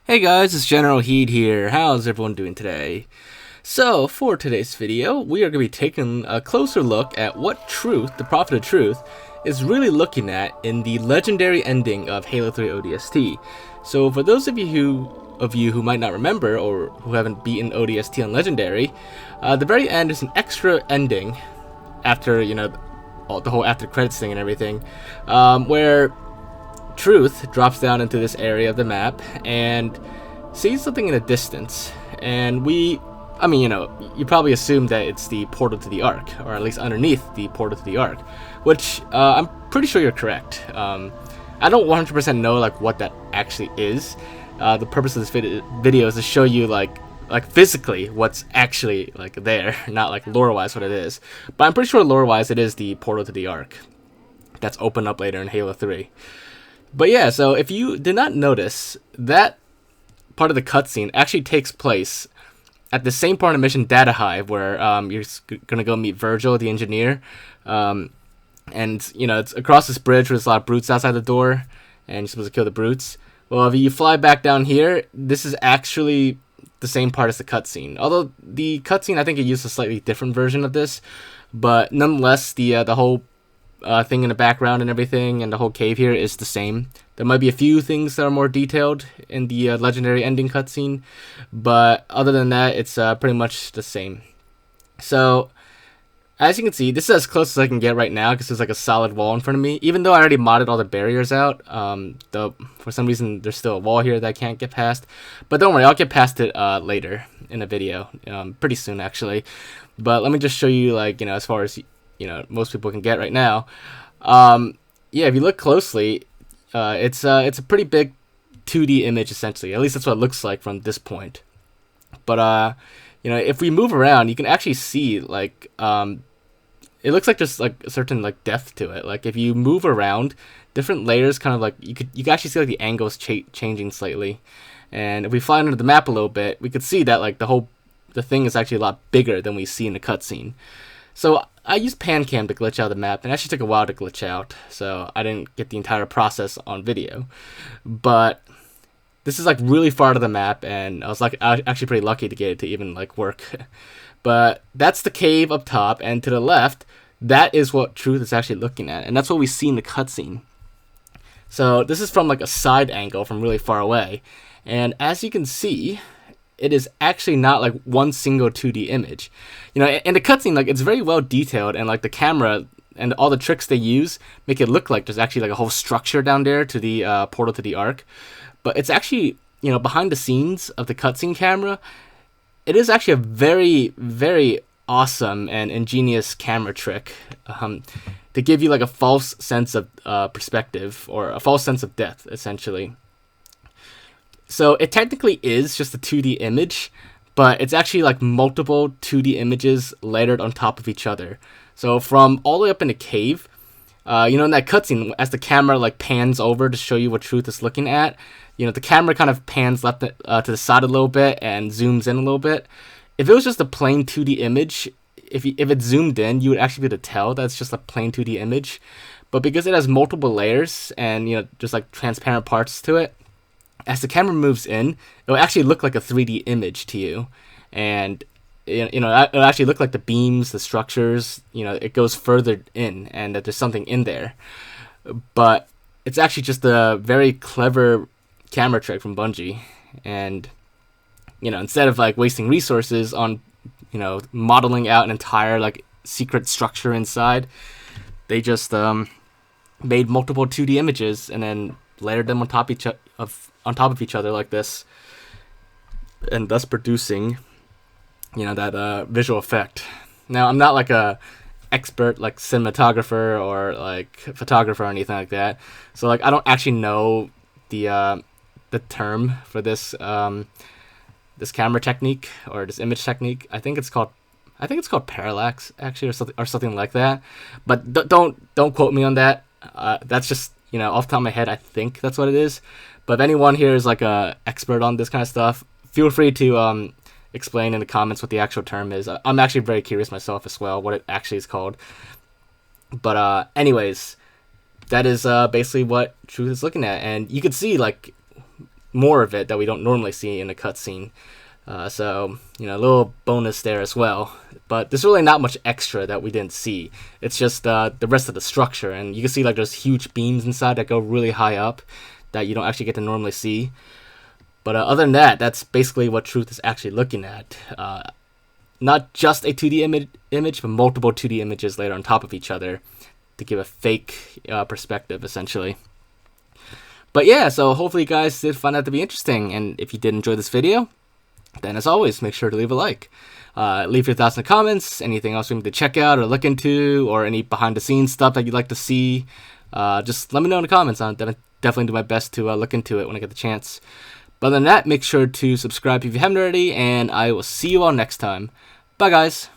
Hey guys, it's Generalkidd here. How's everyone doing today? So, for today's video, we are going to be taking a closer look at what Truth, the Prophet of Truth, is really looking at in the legendary ending of Halo 3 ODST. So, for those of you who might not remember or who haven't beaten ODST on Legendary, the very end is an extra ending after, the whole after credits thing and everything, where Truth drops down into this area of the map and sees something in the distance, and you probably assume that it's the portal to the Ark, or at least underneath the portal to the Ark, which I'm pretty sure you're correct. I don't 100% know what that actually is. The purpose of this video is to show you like physically what's actually there, not lore-wise what it is. But I'm pretty sure lore-wise it is the portal to the Ark that's opened up later in Halo 3. But yeah, so if you did not notice, that part of the cutscene actually takes place at the same part of Mission Data Hive, where you're gonna go meet Virgil, the engineer, and it's across this bridge where there's a lot of brutes outside the door, and you're supposed to kill the brutes. Well, if you fly back down here, this is actually the same part as the cutscene. Although the cutscene, I think it used a slightly different version of this, but nonetheless, the whole thing in the background and everything, and the whole cave here is the same. There might be a few things that are more detailed in the legendary ending cutscene, but other than that, it's pretty much the same. So, as you can see, this is as close as I can get right now because there's a solid wall in front of me. Even though I already modded all the barriers out, though for some reason there's still a wall here that I can't get past. But don't worry, I'll get past it later in the video, pretty soon actually. But let me just show you, as far as most people can get right now. Yeah, if you look closely, it's a pretty big 2D image essentially. At least that's what it looks like from this point. But if we move around, you can actually see it looks like there's a certain depth to it. If you move around, different layers kind of you can actually see the angles changing slightly. And if we fly under the map a little bit, we could see that the thing is actually a lot bigger than we see in the cutscene. So I used PanCam to glitch out the map, and it actually took a while to glitch out, so I didn't get the entire process on video. But this is really far to the map, and I was actually pretty lucky to get it to even work. But that's the cave up top, and to the left, that is what Truth is actually looking at, and that's what we see in the cutscene. So this is from a side angle from really far away, and as you can see, it is actually not one single 2D image. In the cutscene, it's very well detailed, and the camera and all the tricks they use make it look like there's actually a whole structure down there to the portal to the Ark. But it's actually, behind the scenes of the cutscene camera, it is actually a very, very awesome and ingenious camera trick to give you a false sense of perspective, or a false sense of depth, essentially. So it technically is just a 2D image, but it's actually multiple 2D images layered on top of each other. So from all the way up in the cave, in that cutscene, as the camera pans over to show you what Truth is looking at, the camera kind of pans left to the side a little bit and zooms in a little bit. If it was just a plain 2D image, if it zoomed in, you would actually be able to tell that's just a plain 2D image. But because it has multiple layers and just transparent parts to it, as the camera moves in, it'll actually look like a 3D image to you, and it'll actually look like the beams, the structures. It goes further in, and that there's something in there. But it's actually just a very clever camera trick from Bungie, and instead of wasting resources on modeling out an entire secret structure inside, they just made multiple 2D images and then layered them on top of each other like this, and thus producing that visual effect. Now, I'm not a expert cinematographer or photographer or anything like that, so I don't actually know the term for this this camera technique or this image technique. I think it's called parallax actually, or something like that. But don't quote me on that. That's just off the top of my head, I think that's what it is. But if anyone here is a expert on this kind of stuff, feel free to explain in the comments what the actual term is. I'm actually very curious myself as well what it actually is called. But anyways, that is basically what Truth is looking at, and you can see more of it that we don't normally see in a cutscene. So, a little bonus there as well. But there's really not much extra that we didn't see. It's just the rest of the structure. And you can see like there's huge beams inside that go really high up that you don't actually get to normally see. But other than that, that's basically what Truth is actually looking at. Not just a 2D image, but multiple 2D images laid on top of each other to give a fake perspective, essentially. But yeah, so hopefully you guys did find that to be interesting. And if you did enjoy this video, then as always, make sure to leave a like. Leave your thoughts in the comments, anything else we need to check out or look into, or any behind-the-scenes stuff that you'd like to see. Just let me know in the comments. I'll definitely do my best to look into it when I get the chance. But other than that, make sure to subscribe if you haven't already, and I will see you all next time. Bye, guys.